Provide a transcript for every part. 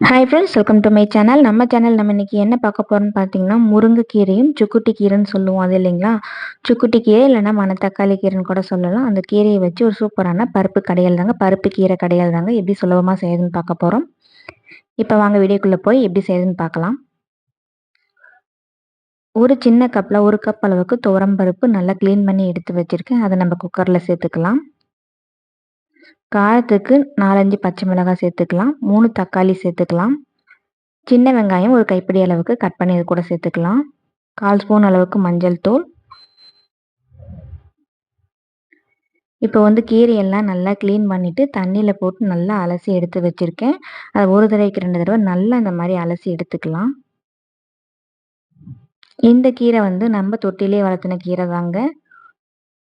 Hi friends, welcome to my channel. நம்ம இன்னைக்கு என்ன பார்க்க போறோம்னு பார்த்தீங்கன்னா, முருங்கைக்கீரையும் சுக்குட்டி கீரைன்னு சொல்லுவோம் அது இல்லைங்களா? சுக்குட்டி கீரை இல்லைன்னா மணத்தக்காளி கீரைன்னு கூட சொல்லலாம். அந்த கீரையை வச்சு ஒரு சூப்பரான பருப்பு கடையல் தாங்க, பருப்பு கீரை கடையல் தாங்க எப்படி சுலபமாக செய்யுதுன்னு பார்க்க போகிறோம். இப்போ வாங்க வீடியோக்குள்ளே போய் எப்படி செய்யுதுன்னு பார்க்கலாம். ஒரு சின்ன கப்பில் 1 கப் அளவுக்கு துவரம் பருப்பு நல்லா க்ளீன் பண்ணி எடுத்து வச்சுருக்கேன். அதை நம்ம குக்கரில் சேர்த்துக்கலாம். காரத்துக்கு 4-5 பச்சை மிளகாய் சேர்த்துக்கலாம். 3 தக்காளி சேர்த்துக்கலாம். சின்ன வெங்காயம் ஒரு கைப்பிடி அளவுக்கு கட் பண்ணி இது கூட சேர்த்துக்கலாம். 1/4 ஸ்பூன் அளவுக்கு மஞ்சள் தூள். இப்போ கீரையெல்லாம் நல்லா க்ளீன் பண்ணிவிட்டு தண்ணியில் போட்டு நல்லா அலசி எடுத்து வச்சுருக்கேன். அதை ஒரு தடவைக்கு 2 தடவை நல்லா இந்த மாதிரி அலசி எடுத்துக்கலாம். இந்த கீரை நம்ம தொட்டிலே வளர்த்தின கீரை தாங்க.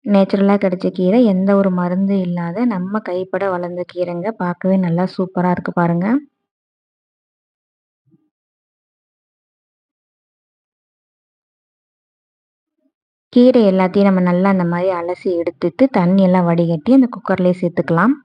நேச்சுரலாக கிடைச்ச கீரை, எந்த ஒரு மருந்து இல்லாத நம்ம கைப்பட வளர்ந்த கீரைங்க. பார்க்கவே நல்லா சூப்பராக இருக்குது பாருங்கள். கீரை எல்லாத்தையும் நம்ம நல்லா அந்த மாதிரி அலசி எடுத்துட்டு தண்ணியெல்லாம் வடிகட்டி அந்த குக்கர்லேயே சேர்த்துக்கலாம்.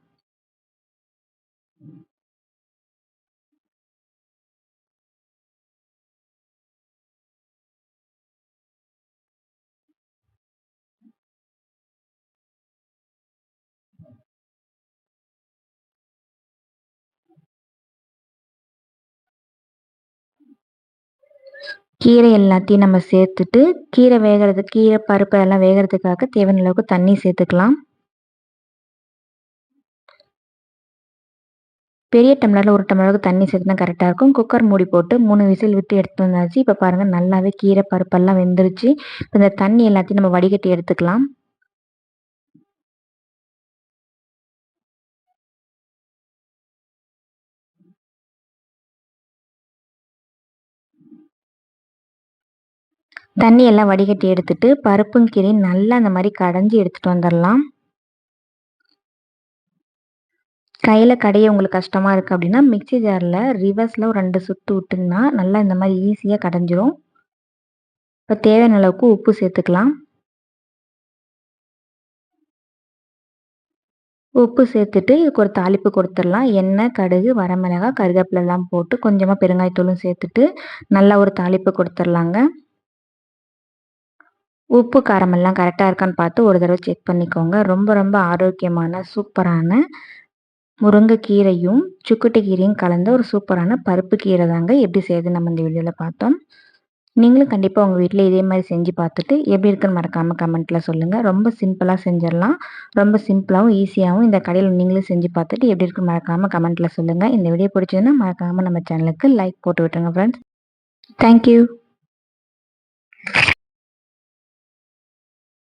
கீரை எல்லாத்தையும் நம்ம சேர்த்துட்டு கீரை பருப்பு எல்லாம் வேகிறதுக்காக தேவையான அளவுக்கு தண்ணி சேர்த்துக்கலாம். பெரிய டம்ளரில் 1 டம்ளருக்கு தண்ணி சேர்த்துனா கரெக்டாக இருக்கும். குக்கர் மூடி போட்டு 3 விசில் விட்டு எடுத்து வந்தாச்சு. இப்போ பாருங்கள் நல்லாவே கீரை பருப்பெல்லாம் வெந்துருச்சு. இப்போ இந்த தண்ணி எல்லாத்தையும் நம்ம வடிகட்டி எடுத்துக்கலாம். தண்ணி எல்லாம் வடிகட்டி எடுத்துட்டு பருப்பும் கீரையும் நல்லா அந்த மாதிரி கடைஞ்சி எடுத்துகிட்டு வந்துடலாம். கையில் கடைய உங்களுக்கு கஷ்டமாக இருக்குது அப்படின்னா மிக்ஸி ஜாரில் ரிவர்ஸில் ஒரு 2 சுற்று விட்டுங்கன்னா நல்லா இந்த மாதிரி ஈஸியாக கடைஞ்சிரும். இப்போ தேவையான அளவுக்கு உப்பு சேர்த்துக்கலாம். உப்பு சேர்த்துட்டு இதுக்கு ஒரு தாளிப்பு கொடுத்துடலாம். எண்ணெய், கடுகு, வரமிளகாய், கருவேப்பிலெல்லாம் போட்டு கொஞ்சமாக பெருங்காயத்தூளும் சேர்த்துட்டு நல்லா ஒரு தாளிப்பு கொடுத்துடலாங்க. உப்பு காரமெல்லாம் கரெக்டாக இருக்கான்னு பார்த்து ஒரு தடவை செக் பண்ணிக்கோங்க. ரொம்ப ரொம்ப ஆரோக்கியமான சூப்பரான முருங்கைக்கீரையும் சுக்குட்டி கீரையும் கலந்த ஒரு சூப்பரான பருப்பு கீரை தாங்க எப்படி செய்யுதுன்னு நம்ம இந்த வீடியோவில் பார்த்தோம். நீங்களும் கண்டிப்பாக உங்கள் வீட்டில் இதே மாதிரி செஞ்சு பார்த்துட்டு எப்படி இருக்குன்னு மறக்காமல் கமெண்ட்டில் சொல்லுங்கள். ரொம்ப சிம்பிளாக செஞ்சிடலாம். ரொம்ப சிம்பிளாகவும் ஈஸியாகவும் இந்த கடையில் நீங்களும் செஞ்சு பார்த்துட்டு எப்படி இருக்குன்னு மறக்காமல் கமெண்ட்டில் சொல்லுங்கள். இந்த வீடியோ பிடிச்சதுன்னா மறக்காமல் நம்ம சேனலுக்கு லைக் போட்டு விட்டுருங்க ஃப்ரெண்ட்ஸ். தேங்க்யூ.